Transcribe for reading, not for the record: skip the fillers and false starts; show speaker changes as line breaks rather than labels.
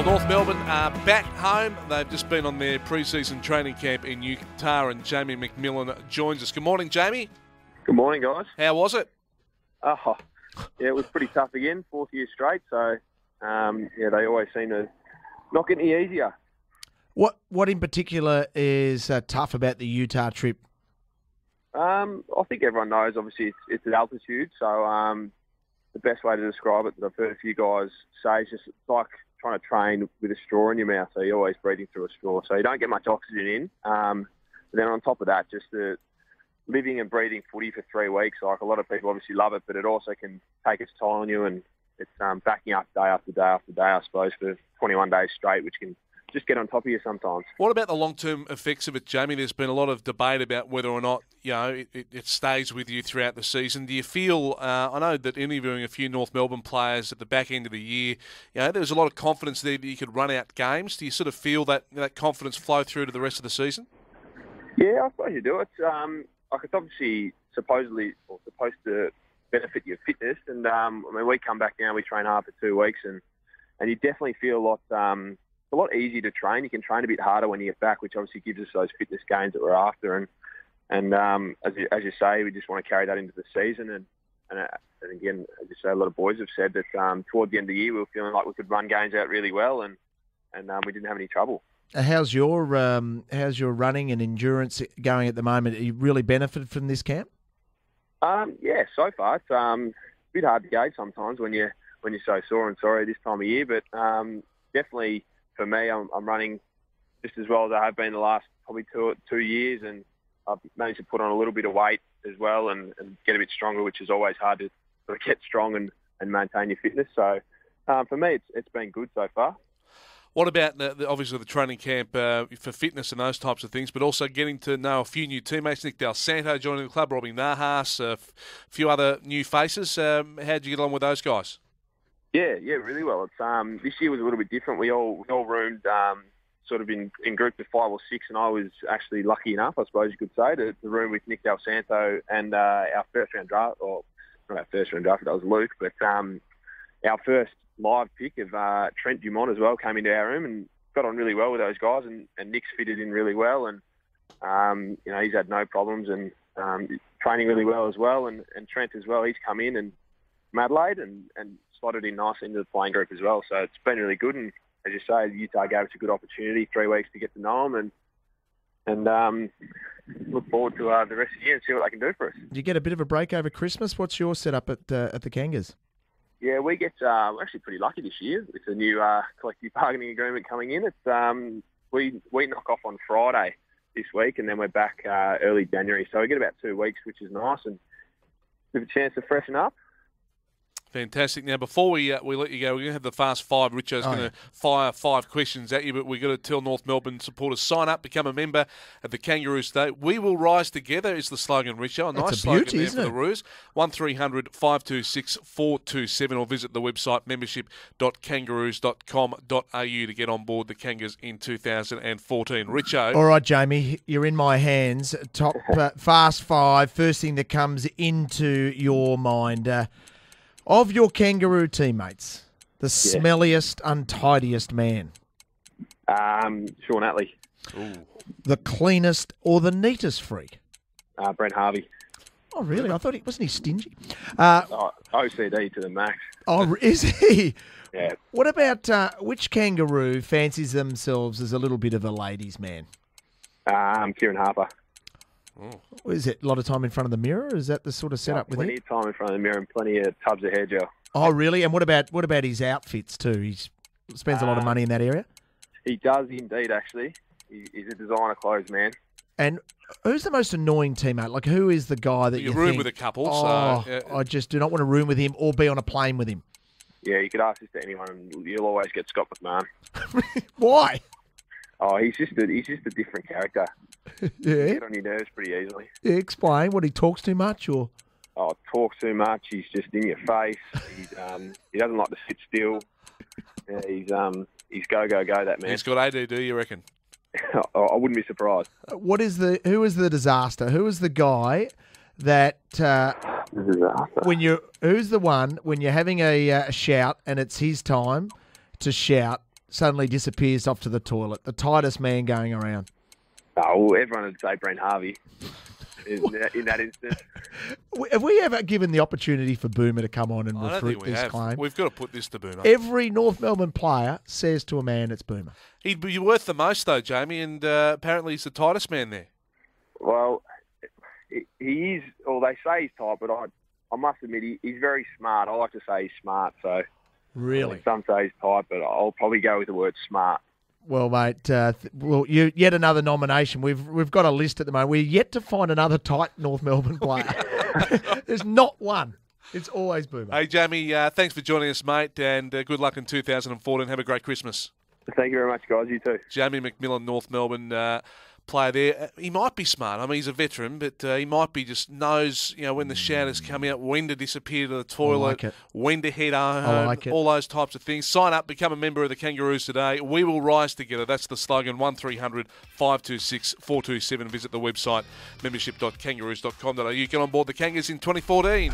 Well, North Melbourne are back home. They've just been on their pre-season training camp in Utah, and Jamie Macmillan joins us. Good morning, Jamie.
Good morning, guys.
How was it?
Oh, yeah, it was pretty tough again, fourth year straight. So, they always seem to not get any easier.
What in particular is tough about the Utah trip?
I think everyone knows, obviously, it's at altitude. So, the best way to describe it that I've heard a few guys say is just it's like trying to train with a straw in your mouth. So you're always breathing through a straw. So you don't get much oxygen in. But then on top of that, just the living and breathing footy for 3 weeks. Like a lot of people obviously love it, but it also can take its toll on you, and it's backing up day after day after day, I suppose, for 21 days straight, which can just get on top of you sometimes.
What about the long-term effects of it, Jamie? There's been a lot of debate about whether or not it stays with you throughout the season. Do you feel? I know that interviewing a few North Melbourne players at the back end of the year, there was a lot of confidence there that you could run out games. Do you sort of feel that confidence flow through to the rest of the season?
Yeah, I suppose you do. It's it's obviously supposed to benefit your fitness, and we come back now, we train hard for 2 weeks, and you definitely feel a lot easier to train. You can train a bit harder when you get back, which obviously gives us those fitness gains that we're after. And as you say, we just want to carry that into the season. And again, as you say, a lot of boys have said that toward the end of the year, we were feeling like we could run games out really well, and we didn't have any trouble.
How's your running and endurance going at the moment? Are you really benefited from this camp?
Yeah, so far it's a bit hard to gauge sometimes when you're so sore and sorry this time of year, but definitely. For me, I'm running just as well as I have been the last probably two years, and I've managed to put on a little bit of weight as well and get a bit stronger, which is always hard to sort of get strong and maintain your fitness. So for me, it's been good so far.
What about obviously the training camp for fitness and those types of things, but also getting to know a few new teammates? Nick Del Santo joining the club, Robbie Nahas, a few other new faces. How did you get along with those guys?
Yeah, really well. It's this year was a little bit different. We all roomed sort of in groups of 5 or 6, and I was actually lucky enough, I suppose you could say, to room with Nick Del Santo and our first round draft, or not our first round draft, that was Luke, but our first live pick of Trent Dumont as well came into our room and got on really well with those guys, and Nick's fitted in really well, and he's had no problems and training really well as well, and Trent as well. He's come in and from Adelaide and slotted in nicely into the playing group as well. So it's been really good, and as you say, Utah gave us a good opportunity, 3 weeks to get to know them, and look forward to the rest of the year and see what they can do for us.
Do you get a bit of a break over Christmas? What's your setup at the Kangas?
Yeah, we get we're actually pretty lucky this year with the new collective bargaining agreement coming in. It's we knock off on Friday this week, and then we're back early January. So we get about 2 weeks, which is nice, and give a chance to freshen up.
Fantastic. Now, before we let you go, we're going to have the Fast Five. Richo's going to fire 5 questions at you, but we've got to tell North Melbourne supporters, sign up, become a member at the Kangaroo State. We will rise together is the slogan, Richo. Nice slogan there for the Roos. 1300 526 427, or visit the website membership.kangaroos.com.au to get on board the Kangas in 2014. Richo.
All right, Jamie, you're in my hands. Top Fast Five, first thing that comes into your mind. Of your Kangaroo teammates, the smelliest, untidiest man?
Sean Atley.
Ooh.
The cleanest or the neatest freak?
Brent Harvey.
Oh, really? I thought wasn't he stingy?
OCD to the max.
Oh, is he?
Yeah.
What about which kangaroo fancies themselves as a little bit of a ladies' man?
Kieran Harper.
Oh. Is it a lot of time in front of the mirror? Is that the sort of setup with him?
Plenty of time in front of the mirror and plenty of tubs of hair gel.
Oh, really? And what about his outfits too? He spends a lot of money in that area?
He does indeed, actually. He's a designer clothes man.
And who's the most annoying teammate? Like, who is the guy that you
room
think,
with a couple?
I just do not want to room with him or be on a plane with him?
Yeah, you could ask this to anyone, and you'll always get Scott McMahon.
Why?
Oh, he's just a different character.
Yeah.
Get on your nerves pretty easily.
Yeah, explain. What, he talks too much, or?
Oh, talks too much. He's just in your face. He doesn't like to sit still. Yeah, he's go, that man.
He's got ADD, you reckon?
I wouldn't be surprised.
Who is the disaster? Who is the guy that who's the one when you're having a shout and it's his time to shout, suddenly disappears off to the toilet? The tightest man going around.
Oh, well, everyone would say Brent Harvey in that instance.
Have we ever given the opportunity for Boomer to come on and
I don't
refute
think we
this
have.
claim?
We've got to put this to Boomer.
Every North Melbourne player says to a man it's Boomer.
He'd be worth the most, though, Jamie, and apparently he's the tightest man there.
Well, he is, or they say he's tight, but I must admit he's very smart. I like to say he's smart, so
Really?
some say he's tight, but I'll probably go with the word smart.
Well, mate, you yet another nomination. We've got a list at the moment. We're yet to find another tight North Melbourne player. There's not one. It's always Boomer.
Hey, Jamie, thanks for joining us, mate, and good luck in 2014. Have a great Christmas.
Thank you very much, guys. You too.
Jamie Macmillan, North Melbourne player there. He might be smart. I mean, he's a veteran, but he might be just knows, when the shouters come out, when to disappear to the toilet, when to head home, all those types of things. Sign up, become a member of the Kangaroos today. We will rise together. That's the slogan, 1300 526 427. Visit the website, membership.kangaroos.com.au. Get on board the Kangas in 2014.